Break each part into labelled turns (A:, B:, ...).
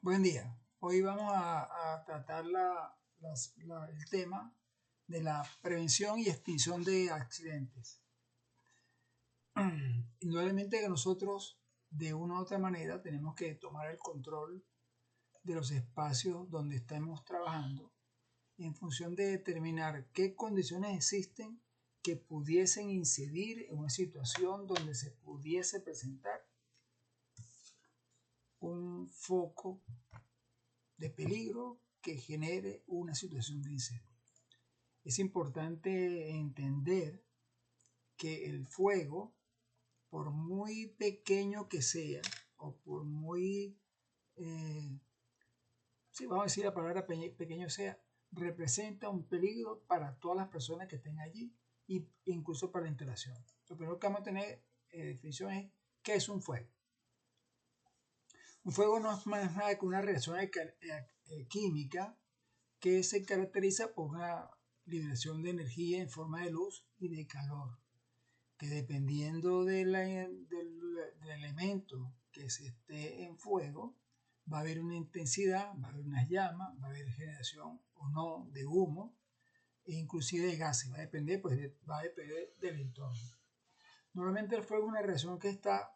A: Buen día. Hoy vamos a tratar el tema de la prevención y extinción de accidentes. Indudablemente que nosotros, de una u otra manera, tenemos que tomar el control de los espacios donde estamos trabajando en función de determinar qué condiciones existen que pudiesen incidir en una situación donde se pudiese presentar un foco de peligro que genere una situación de incendio. Es importante entender que el fuego, por muy pequeño que sea, o por muy, sí, vamos a decir la palabra pequeño sea, representa un peligro para todas las personas que estén allí e incluso para la instalación. Lo primero que vamos a tener definición es qué es un fuego. Un fuego no es más nada que una reacción química que se caracteriza por una liberación de energía en forma de luz y de calor, que dependiendo del elemento que se esté en fuego, va a haber una intensidad, va a haber unas llamas, va a haber generación o no de humo, e inclusive de gases, va a depender del entorno. Normalmente el fuego es una reacción que está,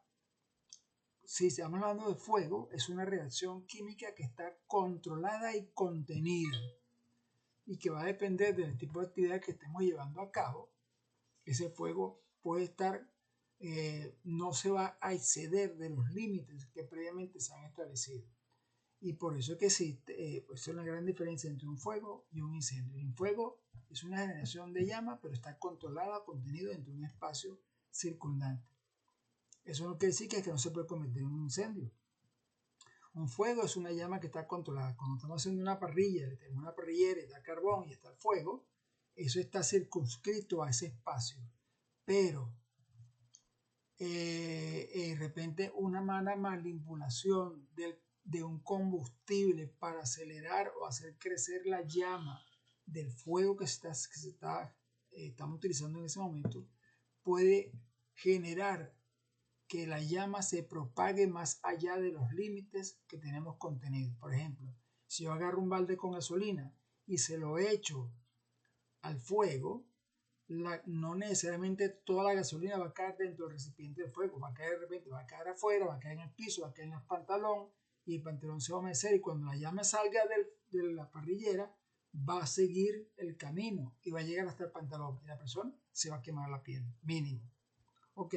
A: si estamos hablando de fuego, es una reacción química que está controlada y contenida, y que va a depender del tipo de actividad que estemos llevando a cabo. Ese fuego puede estar, no se va a exceder de los límites que previamente se han establecido. Y por eso es que existe, pues es una gran diferencia entre un fuego y un incendio. Un fuego es una generación de llama, pero está controlada, contenido dentro de un espacio circundante. Eso no quiere decir que no se puede cometer un incendio. Un fuego es una llama que está controlada. Cuando estamos haciendo una parrilla, le tenemos una parrillera, está carbón y está el fuego, eso está circunscrito a ese espacio. Pero de repente una mala manipulación de un combustible para acelerar o hacer crecer la llama del fuego que estamos utilizando en ese momento puede generar que la llama se propague más allá de los límites que tenemos contenidos. Por ejemplo, si yo agarro un balde con gasolina y se lo echo al fuego, no necesariamente toda la gasolina va a caer dentro del recipiente de fuego, va a caer de repente, va a caer afuera, va a caer en el piso, va a caer en el pantalón, y el pantalón se va a humedecer, y cuando la llama salga de la parrillera, va a seguir el camino y va a llegar hasta el pantalón, y la persona se va a quemar la piel, mínimo. Ok.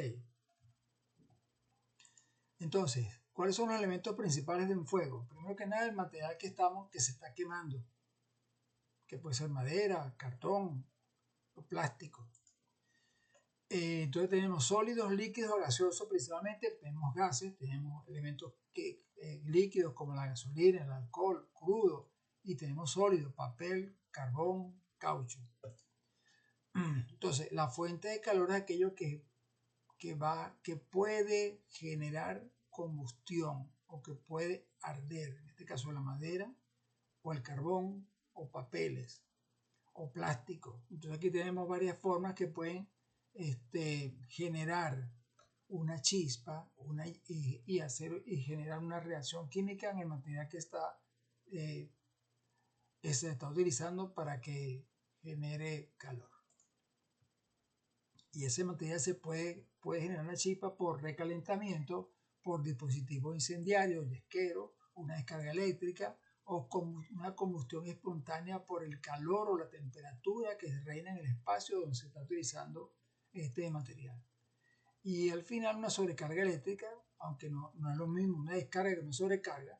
A: Entonces, ¿cuáles son los elementos principales de un fuego? Primero que nada, el material que se está quemando, que puede ser madera, cartón o plástico. Entonces tenemos sólidos, líquidos o gaseosos principalmente, tenemos gases, tenemos elementos líquidos como la gasolina, el alcohol, crudo, y tenemos sólidos, papel, carbón, caucho. Entonces, la fuente de calor es aquello que puede generar combustión o que puede arder, en este caso la madera o el carbón o papeles o plástico. Entonces aquí tenemos varias formas que pueden generar una chispa y generar una reacción química en el material que se está utilizando para que genere calor. Y ese material puede generar una chispa por recalentamiento, por dispositivo incendiario, yesquero, una descarga eléctrica o una combustión espontánea por el calor o la temperatura que reina en el espacio donde se está utilizando este material. Y al final una sobrecarga eléctrica, aunque no es lo mismo una descarga que una sobrecarga.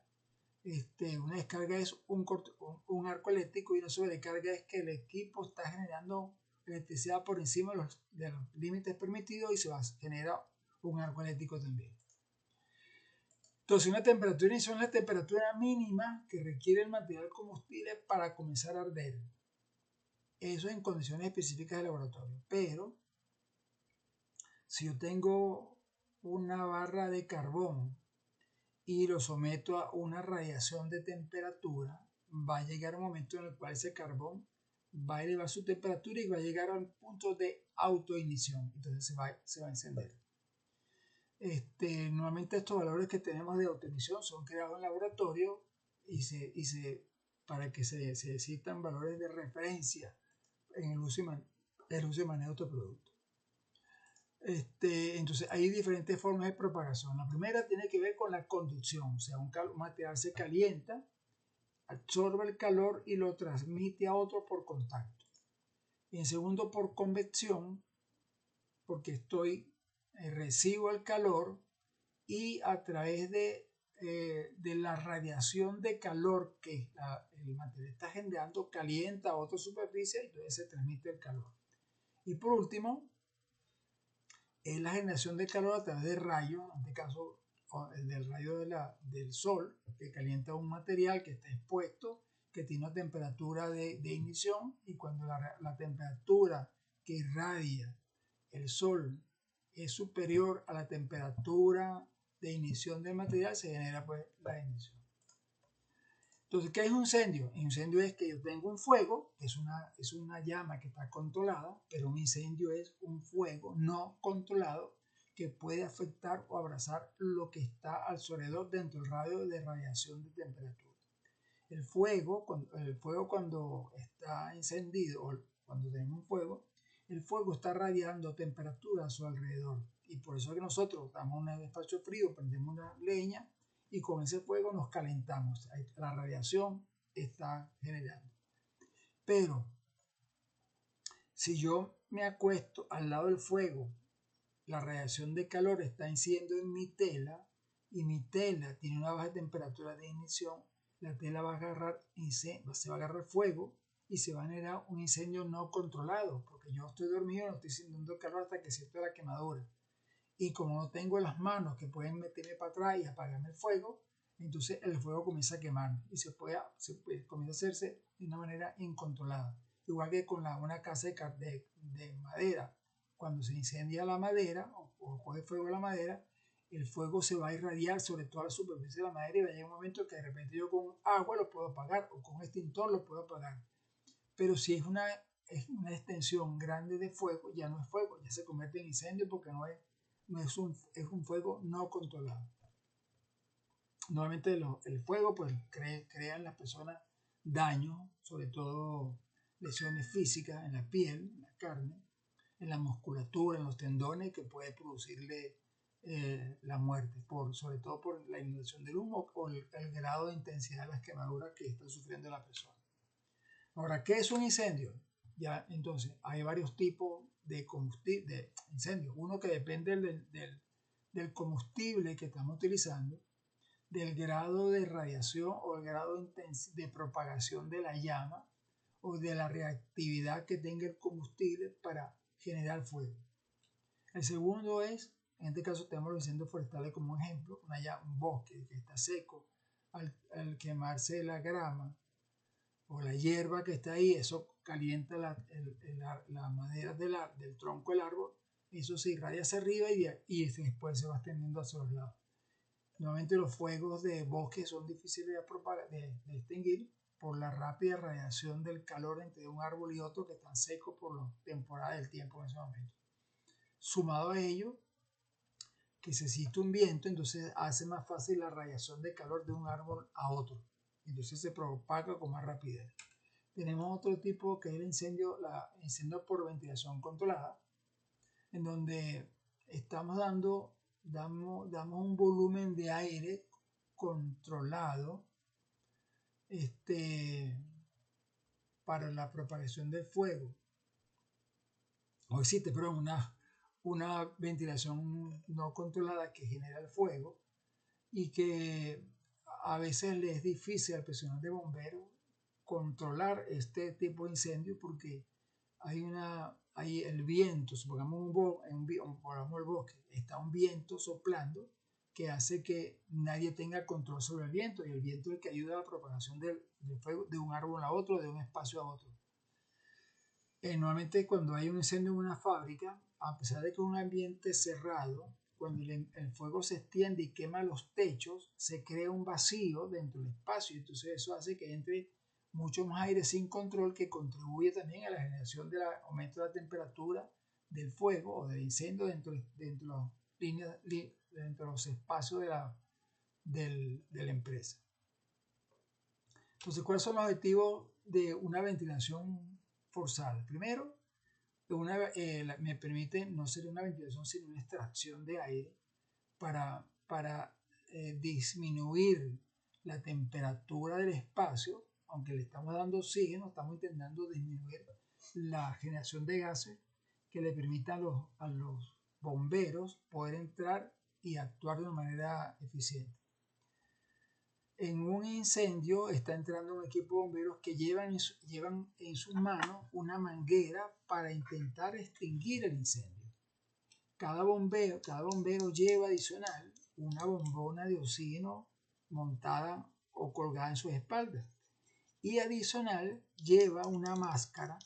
A: Una descarga es un arco eléctrico y una sobrecarga es que el equipo está generando electricidad por encima de los límites permitidos y se va a generar un arco eléctrico también. Entonces, una temperatura inicial es la temperatura mínima que requiere el material combustible para comenzar a arder. Eso en condiciones específicas de laboratorio. Pero, si yo tengo una barra de carbón y lo someto a una radiación de temperatura, va a llegar un momento en el cual ese carbón va a elevar su temperatura y va a llegar al punto de autoignición. Entonces se va a encender. Normalmente estos valores que tenemos de autoignición son creados en laboratorio para que se existan valores de referencia en el uso y manejo de estos productos. Entonces hay diferentes formas de propagación. La primera tiene que ver con la conducción, o sea, un material se calienta, absorbe el calor y lo transmite a otro por contacto. Y en segundo, por convección, porque recibo el calor y a través de la radiación de calor que el material está generando, calienta a otra superficie y entonces se transmite el calor. Y por último, es la generación de calor a través de rayos, en este caso del rayo del sol, que calienta un material que está expuesto, que tiene una temperatura de ignición, y cuando la temperatura que irradia el sol es superior a la temperatura de ignición del material, se genera pues la ignición. Entonces, ¿qué es un incendio? Un incendio es que yo tengo un fuego, que es una llama que está controlada, pero un incendio es un fuego no controlado que puede afectar o abrazar lo que está al su alrededor dentro del radio de radiación de temperatura. El fuego cuando está encendido o cuando tenemos un fuego, el fuego está radiando temperatura a su alrededor. Y por eso es que nosotros estamos en un espacio frío, prendemos una leña y con ese fuego nos calentamos. La radiación está generando. Pero si yo me acuesto al lado del fuego, la radiación de calor está incidiendo en mi tela y mi tela tiene una baja temperatura de ignición, la tela va a se va a agarrar fuego y se va a generar un incendio no controlado, porque yo estoy dormido, no estoy sintiendo el calor hasta que siento la quemadura. Y como no tengo las manos que pueden meterme para atrás y apagarme el fuego, entonces el fuego comienza a quemar y comienza a hacerse de una manera incontrolada. Igual que con una casa de madera, cuando se incendia la madera o coge fuego la madera, el fuego se va a irradiar sobre toda la superficie de la madera y va a llegar un momento que de repente yo con agua lo puedo apagar o con un extintor lo puedo apagar. Pero si es una extensión grande de fuego, ya no es fuego, ya se convierte en incendio porque es un fuego no controlado. Normalmente el fuego pues crea en las personas daño, sobre todo lesiones físicas en la piel, en la carne, en la musculatura, en los tendones, que puede producirle la muerte, sobre todo por la inhalación del humo o el grado de intensidad de las quemaduras que está sufriendo la persona. Ahora, ¿qué es un incendio? Ya, entonces, hay varios tipos de incendios. Uno que depende del combustible que estamos utilizando, del grado de radiación o el grado de propagación de la llama o de la reactividad que tenga el combustible para generar fuego. El segundo es, en este caso tenemos los incendios forestales como ejemplo, un bosque que está seco, al quemarse la grama o la hierba que está ahí, eso calienta la madera del tronco del árbol, eso se irradia hacia arriba y después se va extendiendo hacia los lados. Normalmente los fuegos de bosque son difíciles de extinguir por la rápida radiación del calor entre un árbol y otro que están secos por la temporada del tiempo en ese momento. Sumado a ello, que si existe un viento, entonces hace más fácil la radiación de calor de un árbol a otro. Entonces se propaga con más rapidez. Tenemos otro tipo que es el incendio por ventilación controlada, en donde damos un volumen de aire controlado para la propagación del fuego. O existe, pero una ventilación no controlada que genera el fuego y que a veces le es difícil al personal de bomberos controlar este tipo de incendio porque hay el viento, supongamos el bosque, está un viento soplando que hace que nadie tenga control sobre el viento y el viento es el que ayuda a la propagación del fuego de un árbol a otro, de un espacio a otro. Normalmente cuando hay un incendio en una fábrica, a pesar de que es un ambiente cerrado, cuando el fuego se extiende y quema los techos, se crea un vacío dentro del espacio. Entonces eso hace que entre mucho más aire sin control que contribuye también a la generación del aumento de la temperatura del fuego o del incendio dentro de los espacios de la empresa. Entonces, ¿cuáles son los objetivos de una ventilación forzada? Primero, me permite no ser una ventilación, sino una extracción de aire para disminuir la temperatura del espacio. Aunque le estamos dando oxígeno, estamos intentando disminuir la generación de gases que le permitan a los bomberos poder entrar y actuar de una manera eficiente. En un incendio está entrando un equipo de bomberos que llevan en sus manos una manguera para intentar extinguir el incendio. Cada bombero lleva adicional una bombona de oxígeno montada o colgada en sus espaldas. Y adicional lleva una máscara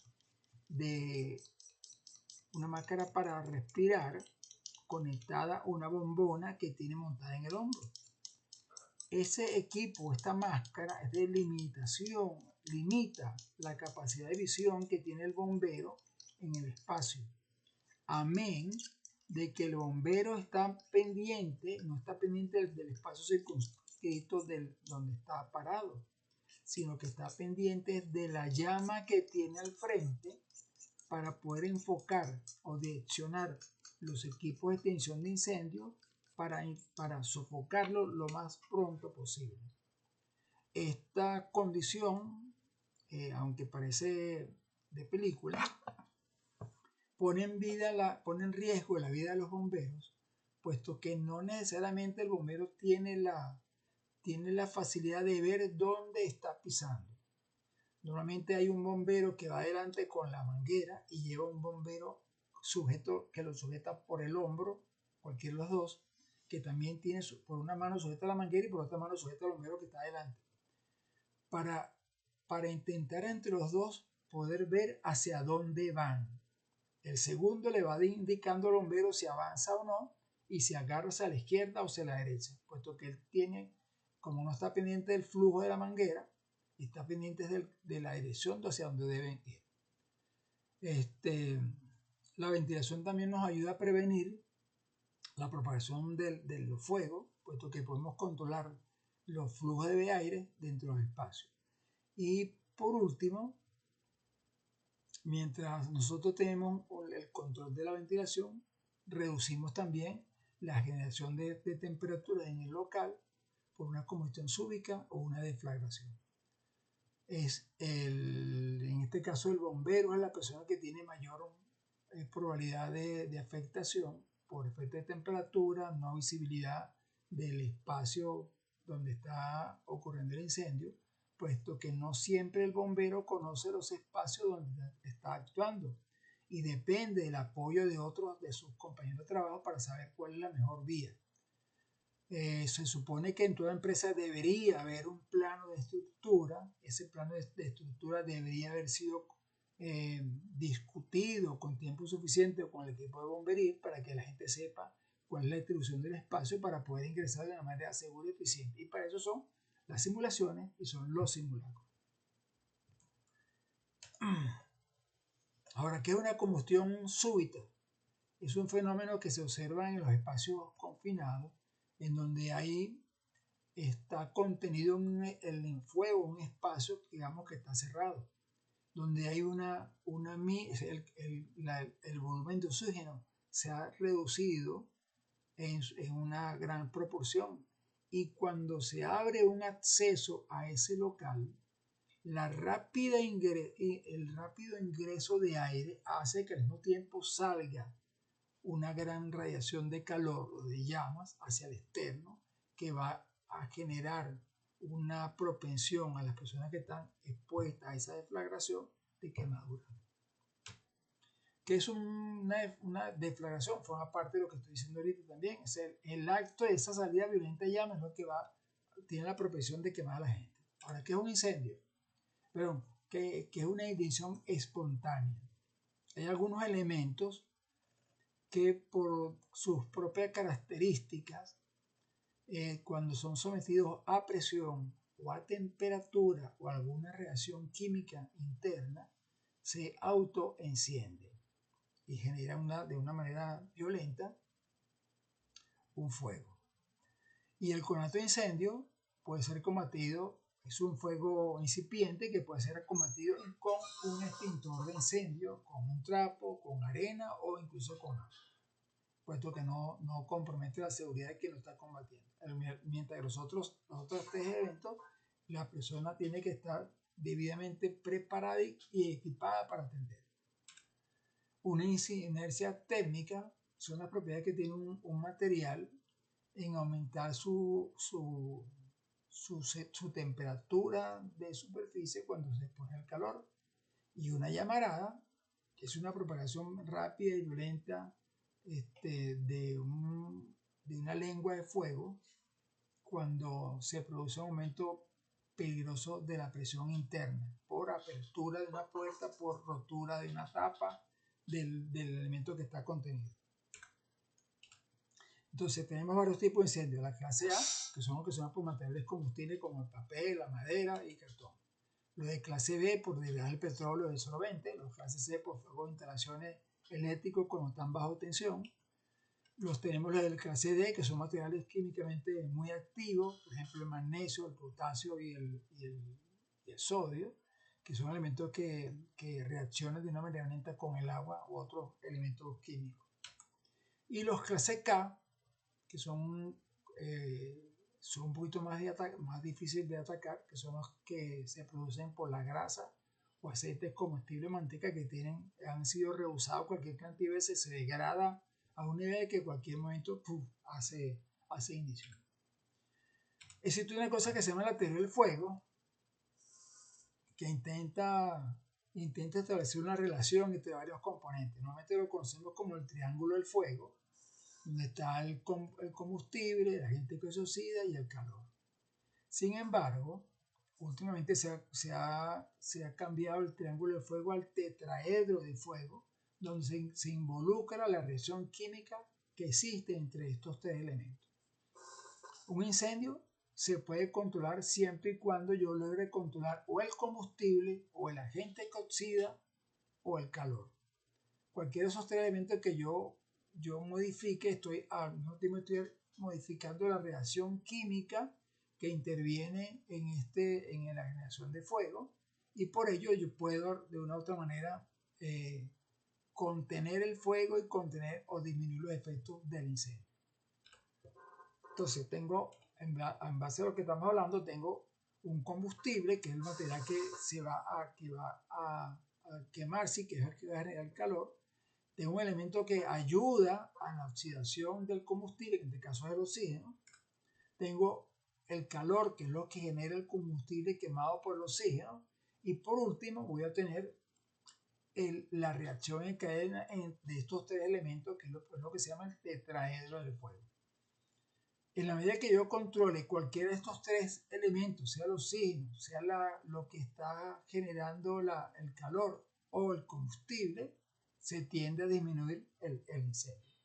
A: para respirar conectada a una bombona que tiene montada en el hombro. Ese equipo, esta máscara, es de limitación, limita la capacidad de visión que tiene el bombero en el espacio. Amén de que el bombero no está pendiente del espacio circunscrito donde está parado, sino que está pendiente de la llama que tiene al frente para poder enfocar o direccionar los equipos de extinción de incendios para sofocarlo lo más pronto posible. Esta condición, aunque parece de película, pone en riesgo la vida de los bomberos, puesto que no necesariamente el bombero tiene la facilidad de ver dónde está pisando. Normalmente hay un bombero que va adelante con la manguera y lleva un bombero que lo sujeta por el hombro, cualquiera de los dos, que también tiene por una mano sujeta la manguera y por otra mano sujeta al bombero que está adelante. Para intentar entre los dos poder ver hacia dónde van. El segundo le va indicando al bombero si avanza o no y si agarra hacia la izquierda o hacia la derecha, puesto que él tiene, como no está pendiente del flujo de la manguera, está pendiente de la dirección hacia donde deben ir. La ventilación también nos ayuda a prevenir la propagación del fuego, puesto que podemos controlar los flujos de aire dentro del espacio. Y por último, mientras nosotros tenemos el control de la ventilación, reducimos también la generación de temperatura en el local por una combustión súbita o una deflagración. En este caso el bombero es la persona que tiene mayor probabilidad de afectación por efecto de temperatura, no visibilidad del espacio donde está ocurriendo el incendio, puesto que no siempre el bombero conoce los espacios donde está actuando y depende del apoyo de otros de sus compañeros de trabajo para saber cuál es la mejor vía. Se supone que en toda empresa debería haber un plano de estructura. Ese plano de estructura debería haber sido discutido con tiempo suficiente con el equipo de bomberil para que la gente sepa cuál es la distribución del espacio para poder ingresar de una manera segura y eficiente. Y para eso son las simulaciones y son los simulacros. Ahora, ¿qué es una combustión súbita? Es un fenómeno que se observa en los espacios confinados, en donde ahí está contenido el fuego, un espacio, digamos, que está cerrado, donde hay el volumen de oxígeno se ha reducido en una gran proporción. Y cuando se abre un acceso a ese local, el rápido ingreso de aire hace que al mismo tiempo salga una gran radiación de calor o de llamas hacia el externo que va a generar una propensión a las personas que están expuestas a esa deflagración de quemadura. ¿Qué es una deflagración? Forma parte de lo que estoy diciendo ahorita también. Es el acto de esa salida violenta de llamas, es lo que tiene la propensión de quemar a la gente. Ahora, ¿qué es un incendio? Perdón, ¿qué es una ignición espontánea? Hay algunos elementos que por sus propias características, cuando son sometidos a presión o a temperatura o a alguna reacción química interna, se autoencienden y generan de una manera violenta un fuego. Y el conato de incendio puede ser combatido Es un fuego incipiente que puede ser combatido con un extintor de incendio, con un trapo, con arena o incluso con agua, puesto que no compromete la seguridad de quien lo está combatiendo. Mientras que los otros tres eventos, la persona tiene que estar debidamente preparada y equipada para atender. Una inercia térmica son las propiedades que tiene un material en aumentar su temperatura de superficie cuando se expone al calor. Y una llamarada, que es una propagación rápida y violenta de una lengua de fuego cuando se produce un aumento peligroso de la presión interna por apertura de una puerta, por rotura de una tapa del elemento que está contenido. Entonces tenemos varios tipos de incendios. La clase A, que son ocasionados por materiales combustibles como el papel, la madera y cartón. Los de clase B por derivados del petróleo y solvente. Los de clase C por fuego de instalaciones eléctricos cuando están bajo tensión. Tenemos los de clase D, que son materiales químicamente muy activos, por ejemplo el magnesio, el potasio y el sodio, que son elementos que reaccionan de una manera lenta con el agua u otros elementos químicos. Y los clase K, que son un poquito más difíciles de atacar, que son los que se producen por la grasa o aceites comestibles, manteca que han sido reusados cualquier cantidad de veces, se degrada a un nivel que en cualquier momento hace inicio. Existe una cosa que se llama la teoría del fuego, que intenta establecer una relación entre varios componentes. Normalmente lo conocemos como el triángulo del fuego, donde está el combustible, el agente que se oxida y el calor. Sin embargo, últimamente se ha cambiado el triángulo de fuego al tetraedro de fuego, donde se involucra la reacción química que existe entre estos tres elementos. Un incendio se puede controlar siempre y cuando yo logre controlar o el combustible, o el agente que oxida, o el calor. Cualquiera de esos tres elementos que yo modifique, estoy modificando la reacción química que interviene en la generación de fuego, y por ello yo puedo de una u otra manera contener el fuego y contener o disminuir los efectos del incendio. Entonces en base a lo que estamos hablando, tengo un combustible, que es el material que va a quemarse, que es el que va a generar el calor. Tengo un elemento que ayuda a la oxidación del combustible, que en este caso es el oxígeno. Tengo el calor, que es lo que genera el combustible quemado por el oxígeno. Y por último voy a tener la reacción en cadena de estos tres elementos, que es lo que se llama el tetraedro del fuego. En la medida que yo controle cualquiera de estos tres elementos, sea el oxígeno, sea lo que está generando el calor o el combustible, se tiende a disminuir el incendio.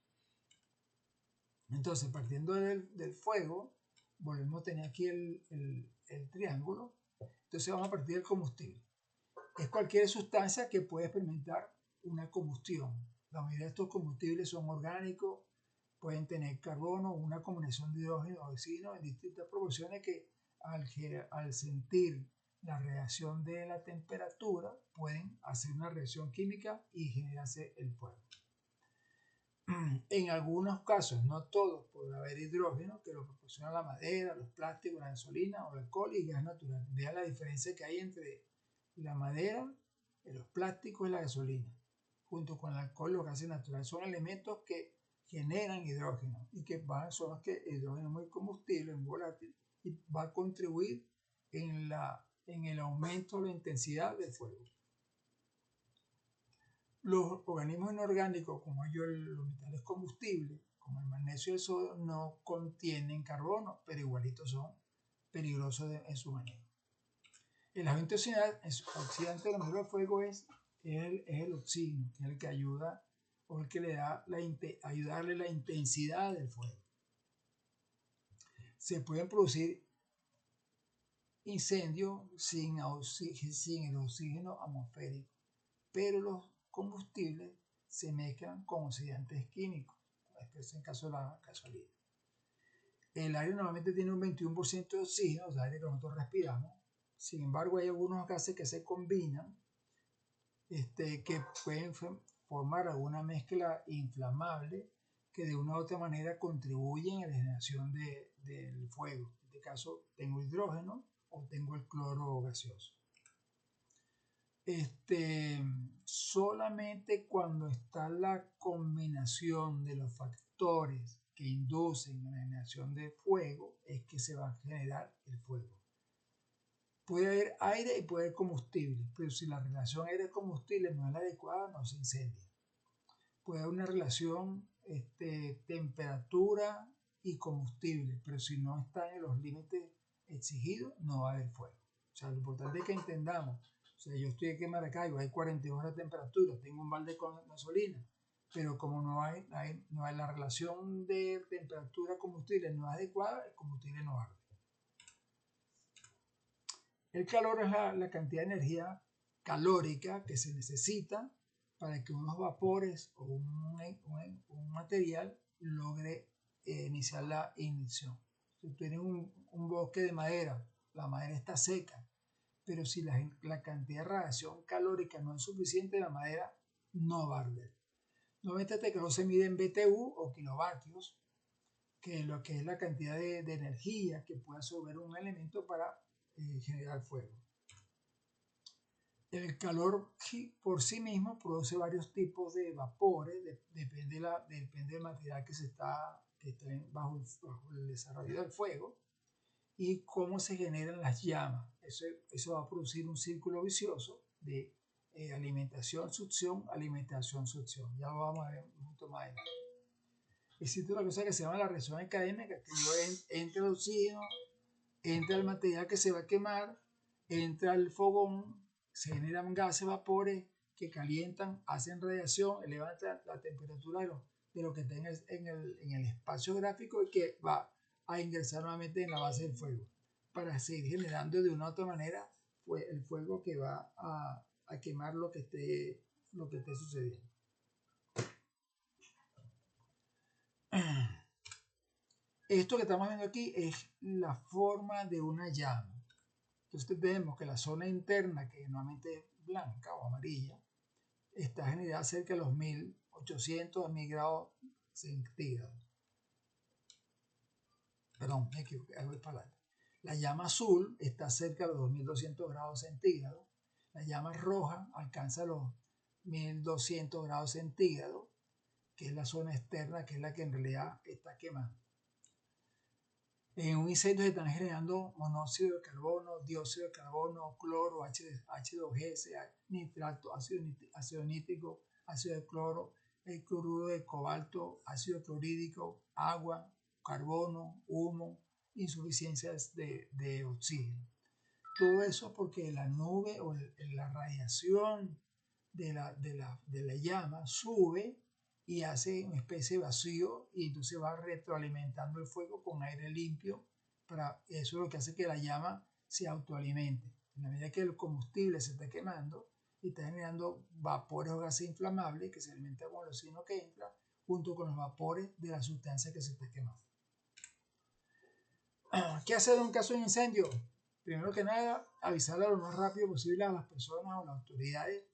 A: Entonces, partiendo del fuego, volvemos a tener aquí el triángulo. Entonces vamos a partir del combustible. Es cualquier sustancia que puede experimentar una combustión. La mayoría de estos combustibles son orgánicos, pueden tener carbono, una combinación de hidrógeno o oxígeno en distintas proporciones que al sentir la reacción de la temperatura pueden hacer una reacción química y generarse el fuego. En algunos casos, no todos, puede haber hidrógeno que lo proporciona la madera, los plásticos, la gasolina o el alcohol y gas natural. Vean la diferencia que hay entre la madera, los plásticos y la gasolina. Junto con el alcohol y los gases naturales son elementos que generan hidrógeno y que son los que el hidrógeno es muy combustible, muy volátil y va a contribuir en el aumento de la intensidad del fuego. Los organismos inorgánicos, como los metales combustibles, como el magnesio y el sodio, no contienen carbono, pero igualitos son peligrosos en su manejo. El agente oxidante de la madera de fuego es el oxígeno, que es el que ayuda o el que le da ayudarle la intensidad del fuego. Se pueden producir incendios sin el oxígeno atmosférico, pero los combustibles se mezclan con oxidantes químicos, es el caso de la gasolina. El aire normalmente tiene un 21% de oxígeno, o sea, aire que nosotros respiramos, Sin embargo, hay algunos gases que se combinan, que pueden formar alguna mezcla inflamable que de una u otra manera contribuyen a la generación del fuego. En este caso, tengo hidrógeno o tengo el cloro gaseoso. Solamente cuando está la combinación de los factores que inducen a la generación de fuego es que se va a generar el fuego. Puede haber aire y puede haber combustible, pero si la relación aire-combustible no es la adecuada, no se incendia. Puede haber una relación temperatura y combustible, pero si no está en los límites exigidos, no va a haber fuego. O sea, lo importante es que entendamos. O sea, yo estoy aquí en Maracaibo, hay 42 de temperatura, tengo un balde con gasolina, pero como no hay la relación de temperatura-combustible no es adecuada, el combustible no arde. El calor es la cantidad de energía calórica que se necesita para que unos vapores o un material logre iniciar la ignición. Si tienes un bosque de madera, la madera está seca, pero si la cantidad de radiación calórica no es suficiente, la madera no va a arder. Normalmente este calor se mide en BTU o kilovatios, que es lo que es la cantidad de energía que puede absorber un elemento para generar fuego. El calor por sí mismo produce varios tipos de vapores, depende del material que está bajo el desarrollo del fuego y cómo se generan las llamas. Eso va a producir un círculo vicioso de alimentación, succión, alimentación, succión. Ya lo vamos a ver un poquito más adelante. Existe una cosa que se llama la reacción académica, que entra el oxígeno, entra el material que se va a quemar, entra el fogón, se generan gases, vapores que calientan, hacen radiación, elevan la temperatura de lo que está en el espacio gráfico y que va a ingresar nuevamente en la base del fuego para seguir generando de una u otra manera el fuego que va a quemar lo que esté sucediendo. Esto que estamos viendo aquí es la forma de una llama. Entonces vemos que la zona interna, que normalmente es blanca o amarilla, está generada cerca de los 1800 a 1000 grados centígrados. Perdón, me equivoqué, algo para adelante. La llama azul está cerca de los 2200 grados centígrados. La llama roja alcanza los 1200 grados centígrados, que es la zona externa, que es la que en realidad está quemando. En un incendio se están generando monóxido de carbono, dióxido de carbono, cloro, H2S, nitrato, ácido nítrico, ácido de cloro, el cloruro de cobalto, ácido clorhídrico, agua, carbono, humo, insuficiencias de oxígeno. Todo eso porque la nube o la radiación de la llama sube y hace una especie de vacío y entonces va retroalimentando el fuego con aire limpio. Eso es lo que hace que la llama se autoalimente. En la medida que el combustible se está quemando y está generando vapores o gases inflamables que se alimentan con el oxígeno que entra junto con los vapores de la sustancia que se está quemando. ¿Qué hacer en un caso de incendio? Primero que nada, avisarle lo más rápido posible a las personas o las autoridades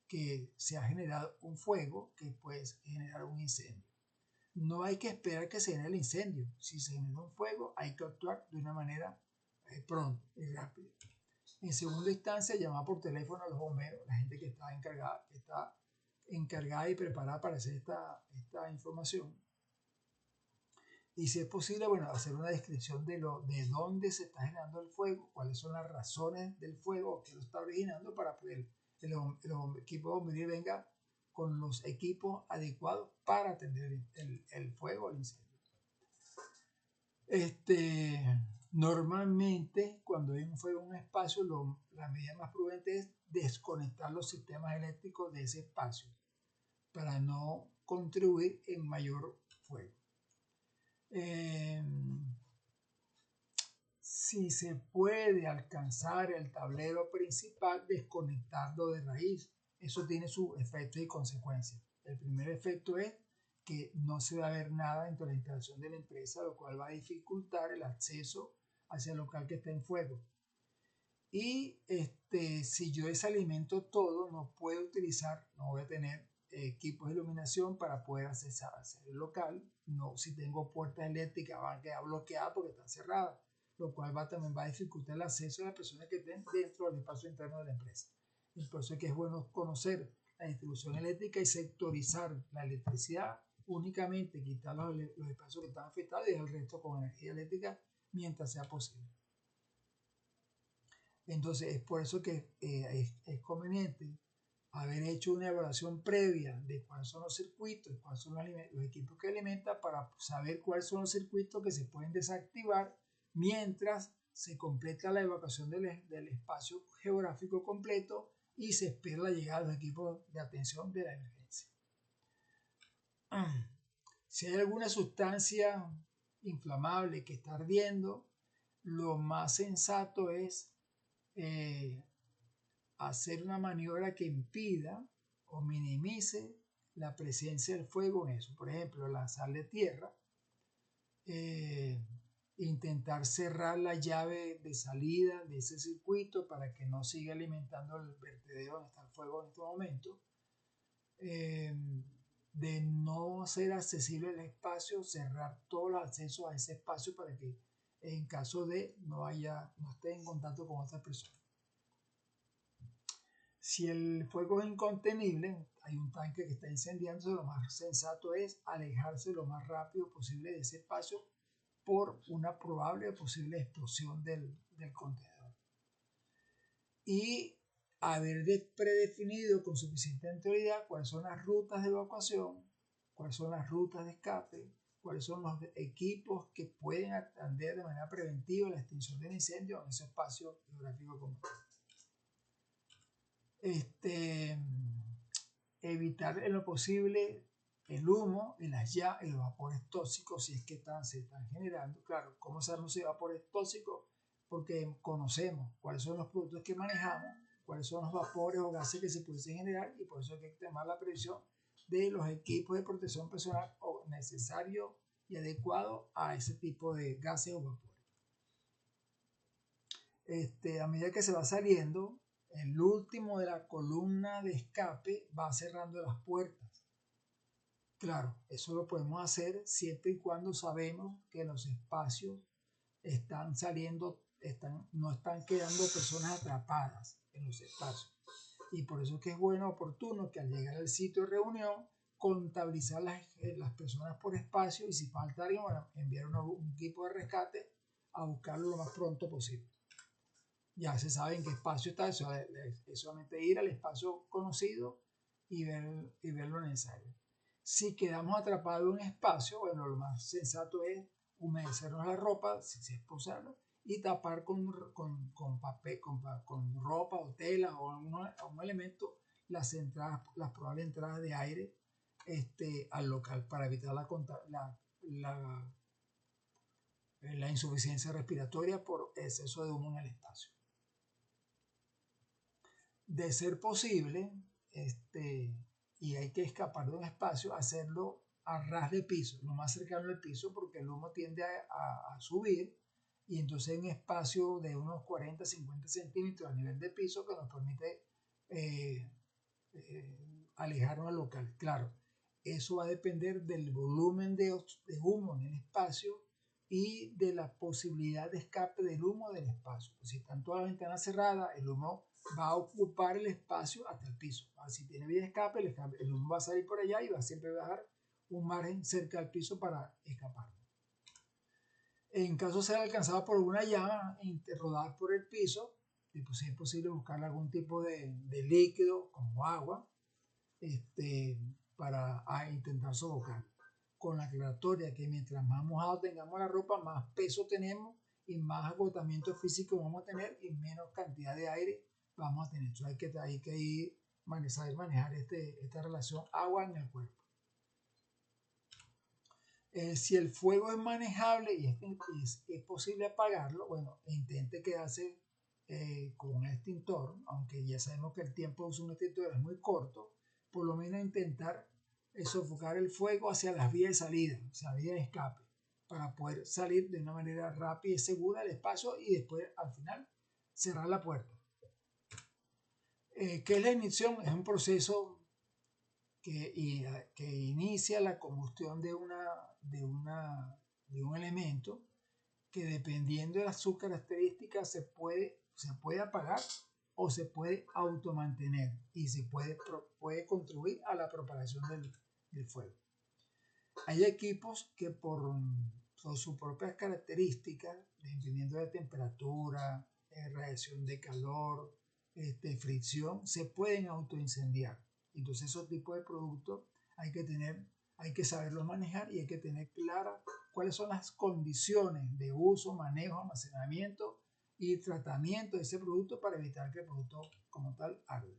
A: que se ha generado un fuego que puede generar un incendio. No hay que esperar que se genere el incendio. Si se genera un fuego, hay que actuar de una manera pronta y rápida. En segunda instancia, llamar por teléfono a los bomberos, la gente que está encargada y preparada para hacer esta información. Y si es posible, bueno, hacer una descripción de dónde se está generando el fuego, cuáles son las razones del fuego que lo está originando para poder el equipo de bombería venga con los equipos adecuados para atender el fuego o el incendio. Normalmente, cuando hay un fuego en un espacio, la medida más prudente es desconectar los sistemas eléctricos de ese espacio para no contribuir en mayor fuego. Si se puede alcanzar el tablero principal, desconectarlo de raíz. Eso tiene sus efectos y consecuencias. El primer efecto es que no se va a ver nada dentro de la instalación de la empresa, lo cual va a dificultar el acceso hacia el local que está en fuego. Y si yo desalimento todo, no puedo utilizar, no voy a tener equipos de iluminación para poder accesar el local. No, si tengo puertas eléctricas van a quedar bloqueadas porque están cerradas, lo cual también va a dificultar el acceso de las personas que estén dentro del espacio interno de la empresa. Y por eso es que es bueno conocer la distribución eléctrica y sectorizar la electricidad, únicamente quitar los espacios que están afectados y el resto con energía eléctrica mientras sea posible. Entonces es por eso que es conveniente haber hecho una evaluación previa de cuáles son los circuitos, cuáles son los equipos que alimenta, para saber cuáles son los circuitos que se pueden desactivar mientras se completa la evacuación del espacio geográfico completo y se espera la llegada de los equipos de atención de la emergencia. Si hay alguna sustancia inflamable que está ardiendo, lo más sensato es hacer una maniobra que impida o minimice la presencia del fuego en eso. Por ejemplo, lanzarle tierra, intentar cerrar la llave de salida de ese circuito para que no siga alimentando el vertedero donde está el fuego en este momento. De no ser accesible el espacio, cerrar todos los accesos a ese espacio para que en caso de no esté en contacto con otras personas. Si el fuego es incontenible, hay un tanque que está incendiándose, lo más sensato es alejarse lo más rápido posible de ese espacio por una probable o posible explosión del contenedor. Y haber predefinido con suficiente anterioridad cuáles son las rutas de evacuación, cuáles son las rutas de escape, cuáles son los equipos que pueden atender de manera preventiva la extinción del incendio en ese espacio geográfico común. Evitar en lo posible el humo y los vapores tóxicos si es que se están generando. Claro, ¿cómo sabemos si el vapor es tóxico? Porque conocemos cuáles son los productos que manejamos, cuáles son los vapores o gases que se pueden generar, y por eso hay que tomar la previsión de los equipos de protección personal necesarios y adecuados a ese tipo de gases o vapores. A medida que se va saliendo, el último de la columna de escape va cerrando las puertas. Claro, eso lo podemos hacer siempre y cuando sabemos que los espacios están saliendo, no están quedando personas atrapadas en los espacios. Y por eso es que es bueno, oportuno, que al llegar al sitio de reunión, contabilizar las personas por espacio, y si falta alguien, bueno, enviar un equipo de rescate a buscarlo lo más pronto posible. Ya se sabe en qué espacio está, eso es solamente ir al espacio conocido y ver lo necesario. Si quedamos atrapados en un espacio, bueno, lo más sensato es humedecernos la ropa, si es posible, y tapar con papel, con ropa o tela o algún elemento las probables entradas de aire al local para evitar la insuficiencia respiratoria por exceso de humo en el espacio. De ser posible, y hay que escapar de un espacio, hacerlo a ras de piso, lo más cercano al piso, porque el humo tiende a subir, y entonces hay un espacio de unos 40-50 centímetros a nivel de piso que nos permite alejarnos del local. Claro, eso va a depender del volumen de humo en el espacio y de la posibilidad de escape del humo del espacio. Pues si están todas las ventanas cerradas, el humo va a ocupar el espacio hasta el piso. Si tiene vía de escape, el humo va a salir por allá y va a siempre dejar un margen cerca del piso para escapar. En caso de ser alcanzado por una llama, rodar por el piso, pues si es posible buscar algún tipo de líquido como agua para intentar sofocar. Con la aclaratoria que mientras más mojado tengamos la ropa, más peso tenemos y más agotamiento físico vamos a tener y menos cantidad de aire vamos a tener. Entonces hay que saber manejar esta relación agua en el cuerpo. Si el fuego es manejable y es posible apagarlo, bueno, intente quedarse con un extintor, aunque ya sabemos que el tiempo de uso de un extintor es muy corto. Por lo menos intentar sofocar el fuego hacia las vías de salida, hacia las vías de escape, para poder salir de una manera rápida y segura del espacio y después al final cerrar la puerta. ¿Qué es la ignición? Es un proceso que inicia la combustión de un elemento que, dependiendo de sus características, se puede apagar o se puede automantener y se puede contribuir a la propagación del fuego. Hay equipos que por sus propias características, dependiendo de la temperatura, radiación de calor, fricción, se pueden autoincendiar. Entonces esos tipos de productos hay que saberlos manejar y hay que tener claras cuáles son las condiciones de uso, manejo, almacenamiento y tratamiento de ese producto para evitar que el producto como tal arde.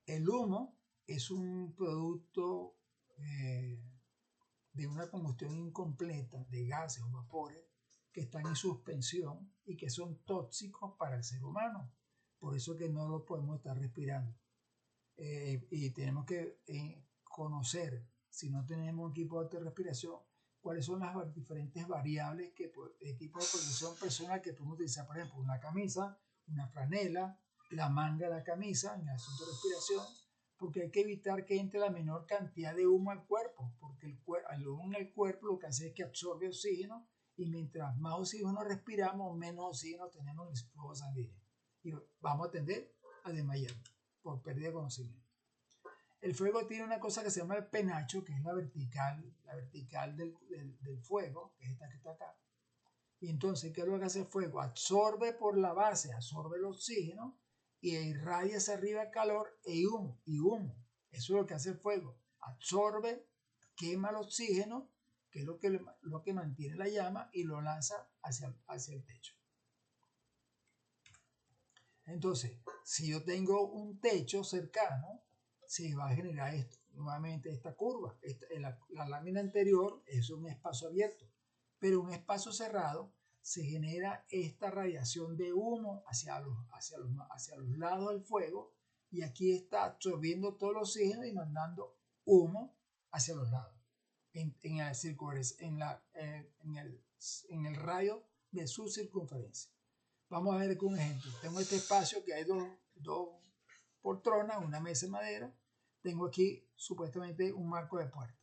A: El humo es un producto de una combustión incompleta de gases o vapores que están en suspensión y que son tóxicos para el ser humano. Por eso que no lo podemos estar respirando. Y tenemos que conocer, si no tenemos equipo de respiración, cuáles son las diferentes variables que equipo de protección personal que podemos utilizar. Por ejemplo, una camisa, una franela, la manga de la camisa en el asunto de respiración, porque hay que evitar que entre la menor cantidad de humo al cuerpo, porque el humo en el cuerpo lo que hace es que absorbe oxígeno, y mientras más oxígeno respiramos, menos oxígeno tenemos en el flujo sanguíneo y vamos a tender a desmayar por pérdida de conocimiento. El fuego tiene una cosa que se llama el penacho, que es la vertical del fuego, que es esta que está acá. Y entonces, ¿qué es lo que hace el fuego? Absorbe por la base, absorbe el oxígeno y irradia hacia arriba calor y humo. Eso es lo que hace el fuego. Absorbe, quema el oxígeno, que es lo que mantiene la llama, y lo lanza hacia el techo. Entonces, si yo tengo un techo cercano, se va a generar nuevamente esta curva. La lámina anterior es un espacio abierto, pero un espacio cerrado se genera esta radiación de humo hacia los lados del fuego, y aquí está absorbiendo todo el oxígeno y mandando humo hacia los lados, en el radio de su circunferencia. Vamos a ver con un ejemplo. Tengo este espacio que hay dos poltronas, una mesa de madera. Tengo aquí supuestamente un marco de puerta.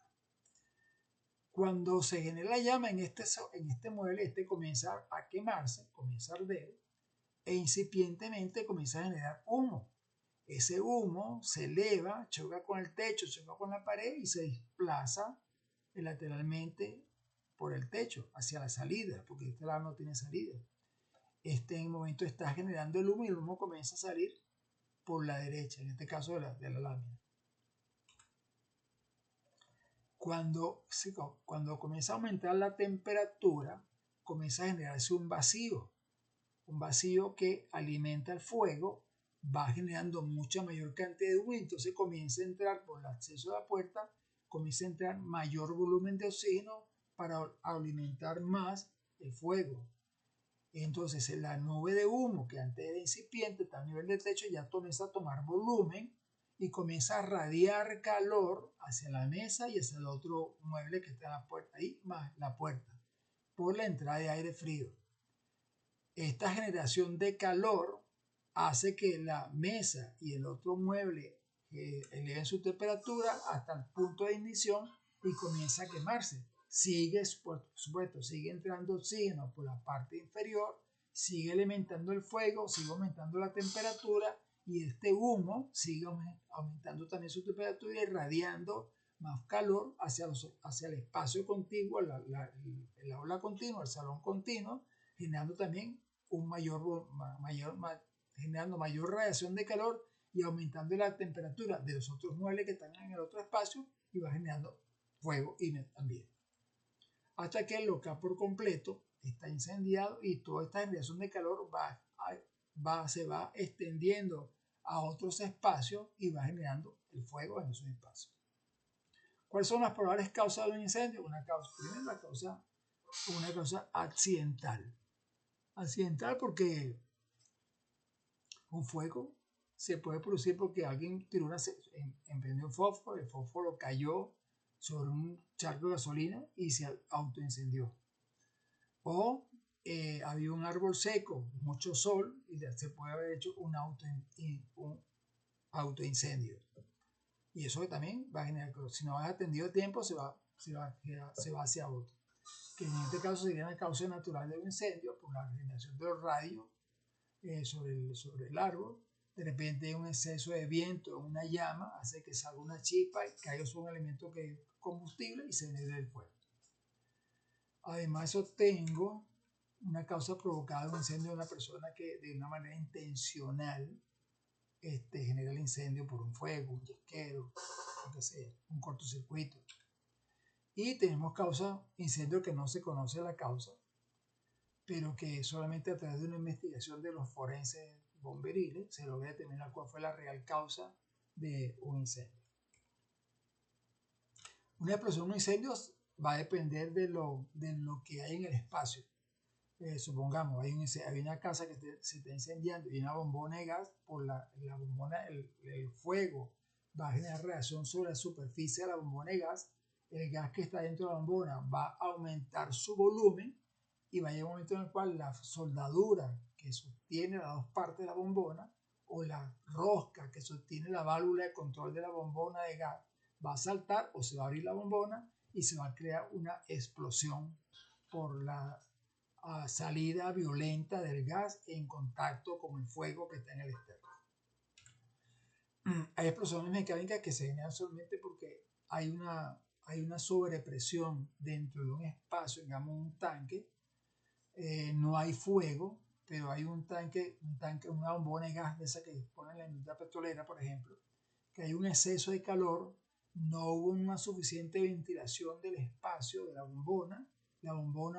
A: Cuando se genera la llama en este mueble, comienza a quemarse, comienza a arder, e incipientemente comienza a generar humo. Ese humo se eleva, choca con el techo, choca con la pared y se desplaza lateralmente por el techo hacia la salida, porque este lado no tiene salida. En el momento está generando el humo y el humo comienza a salir por la derecha, en este caso de la lámina. Cuando comienza a aumentar la temperatura, comienza a generarse un vacío que alimenta el fuego, va generando mucha mayor cantidad de humo, y entonces comienza a entrar por el acceso a la puerta, comienza a entrar mayor volumen de oxígeno para alimentar más el fuego. Entonces la nube de humo que antes era incipiente, está a nivel de techo, ya comienza a tomar volumen y comienza a radiar calor hacia la mesa y hacia el otro mueble que está en la puerta, ahí más la puerta, por la entrada de aire frío. Esta generación de calor hace que la mesa y el otro mueble eleven su temperatura hasta el punto de ignición y comienza a quemarse. Por supuesto, sigue entrando oxígeno por la parte inferior, sigue alimentando el fuego, sigue aumentando la temperatura, y este humo sigue aumentando también su temperatura y irradiando más calor hacia el espacio contiguo, el aula continua, el salón continuo, generando también generando mayor radiación de calor y aumentando la temperatura de los otros muebles que están en el otro espacio, y va generando fuego también. Hasta que el local por completo está incendiado y toda esta generación de calor se va extendiendo a otros espacios y va generando el fuego en esos espacios. ¿Cuáles son las probables causas de un incendio? Una causa accidental. Accidental porque un fuego se puede producir porque alguien emprendió un fósforo, el fósforo cayó sobre un charco de gasolina y se autoincendió. O había un árbol seco, mucho sol, y se puede haber hecho un autoincendio. Y eso también va a generar, si no has atendido a tiempo, se va hacia otro. Que en este caso sería la causa natural de un incendio por la generación de los rayos sobre el árbol. De repente hay un exceso de viento, una llama, hace que salga una chispa y caiga sobre un elemento que es combustible y se genera el fuego. Además, eso tengo una causa provocada de un incendio de una persona que de una manera intencional genera el incendio por un fuego, un yesquero, lo que sea, un cortocircuito. Y tenemos incendio que no se conoce la causa, pero que solamente a través de una investigación de los forenses bomberiles se logra determinar cuál fue la real causa de un incendio. Una explosión o un incendio va a depender de lo que hay en el espacio. Supongamos, hay una casa que se está incendiando y una bombona de gas, por la bombona, el fuego va a generar reacción sobre la superficie de la bombona de gas. El gas que está dentro de la bombona va a aumentar su volumen y va a llegar un momento en el cual la soldadura que sostiene las dos partes de la bombona o la rosca que sostiene la válvula de control de la bombona de gas va a saltar o se va a abrir la bombona y se va a crear una explosión por la salida violenta del gas en contacto con el fuego que está en el externo. Hay explosiones mecánicas que se generan solamente porque hay una sobrepresión dentro de un espacio, digamos un tanque. No hay fuego, pero hay un tanque, una bombona de gas de esa que ponen en la industria petrolera, por ejemplo, que hay un exceso de calor, no hubo una suficiente ventilación del espacio de la bombona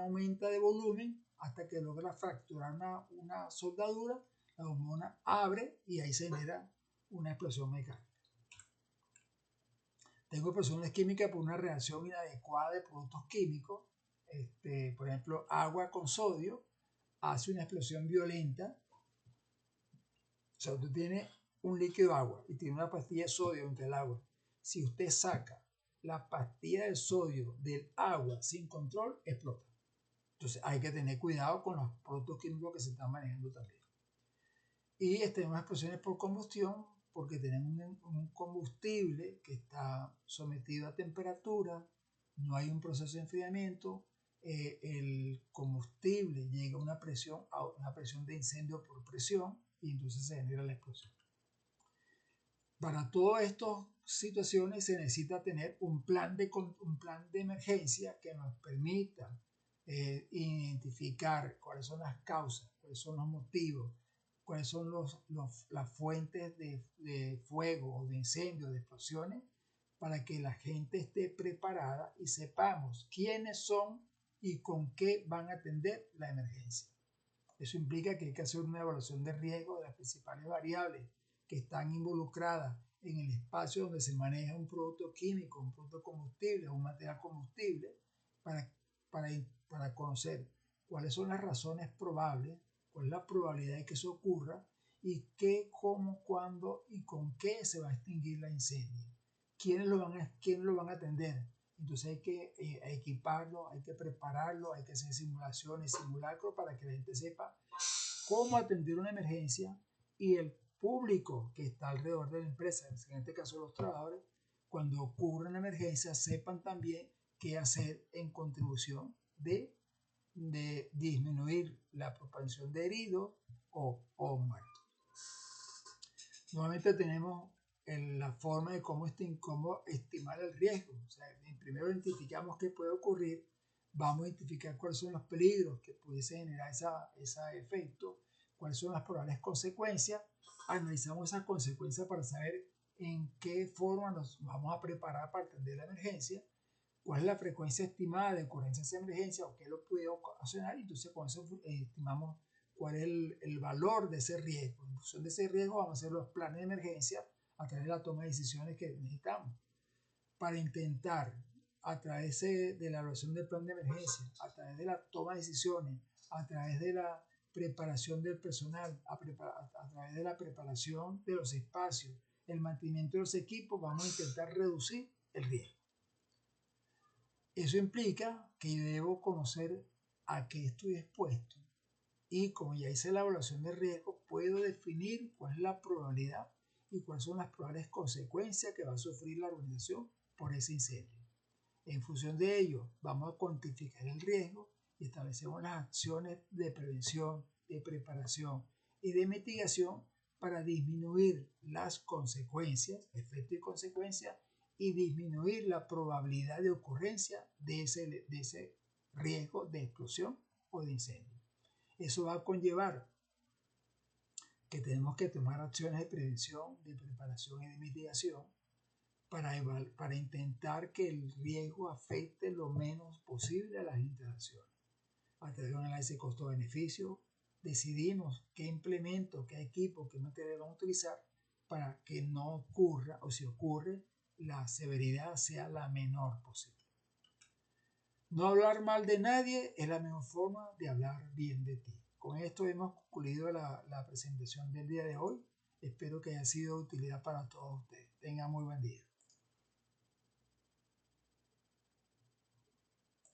A: aumenta de volumen hasta que logra fracturar una soldadura, la bombona abre y ahí se genera una explosión mecánica. Tengo explosiones químicas por una reacción inadecuada de productos químicos, por ejemplo, agua con sodio hace una explosión violenta. O sea, usted tiene un líquido de agua y tiene una pastilla de sodio entre el agua. Si usted saca la pastilla de sodio del agua sin control, explota. Entonces hay que tener cuidado con los productos químicos que se están manejando también. Y tenemos explosiones por combustión porque tenemos un combustible que está sometido a temperatura, no hay un proceso de enfriamiento, el combustible llega a una presión de incendio por presión y entonces se genera la explosión. Para todas estas situaciones se necesita tener un plan de emergencia que nos permita identificar cuáles son las causas, cuáles son los motivos, cuáles son las fuentes de fuego o de incendio, de explosiones, para que la gente esté preparada y sepamos quiénes son y con qué van a atender la emergencia. Eso implica que hay que hacer una evaluación de riesgo de las principales variables que están involucradas en el espacio donde se maneja un producto químico, un producto combustible, un material combustible, para conocer cuáles son las razones probables, cuál es la probabilidad de que eso ocurra y qué, cómo, cuándo y con qué se va a extinguir la incendio. ¿Quiénes lo van a atender? Entonces hay que equiparlo, hay que prepararlo, hay que hacer simulaciones, simulacros para que la gente sepa cómo atender una emergencia y el público que está alrededor de la empresa, en este caso los trabajadores, cuando ocurre una emergencia sepan también qué hacer en contribución de disminuir la propensión de heridos o muertos. Nuevamente tenemos la forma de cómo estimar el riesgo. O sea, primero identificamos qué puede ocurrir, vamos a identificar cuáles son los peligros que pudiese generar ese efecto, cuáles son las probables consecuencias, analizamos esas consecuencias para saber en qué forma nos vamos a preparar para atender la emergencia, cuál es la frecuencia estimada de ocurrencia de esa emergencia o qué lo puede ocasionar, y entonces con eso estimamos cuál es el valor de ese riesgo. En función de ese riesgo vamos a hacer los planes de emergencia a través de la toma de decisiones que necesitamos para intentar, a través de la evaluación del plan de emergencia, a través de la toma de decisiones, a través de la preparación del personal, a través de la preparación de los espacios, el mantenimiento de los equipos, vamos a intentar reducir el riesgo. Eso implica que yo debo conocer a qué estoy expuesto y como ya hice la evaluación de riesgo, puedo definir cuál es la probabilidad y cuáles son las probables consecuencias que va a sufrir la organización por ese incendio. En función de ello, vamos a cuantificar el riesgo y establecemos las acciones de prevención, de preparación y de mitigación para disminuir las consecuencias, efectos y consecuencias, y disminuir la probabilidad de ocurrencia de ese riesgo de explosión o de incendio. Eso va a conllevar que tenemos que tomar acciones de prevención, de preparación y de mitigación para intentar que el riesgo afecte lo menos posible a las instalaciones. A través de un análisis de costo-beneficio, decidimos qué implemento, qué equipo, qué material vamos a utilizar para que no ocurra, o si ocurre, la severidad sea la menor posible. No hablar mal de nadie es la mejor forma de hablar bien de ti. Con esto hemos concluido la presentación del día de hoy. Espero que haya sido de utilidad para todos ustedes. Tengan muy buen día.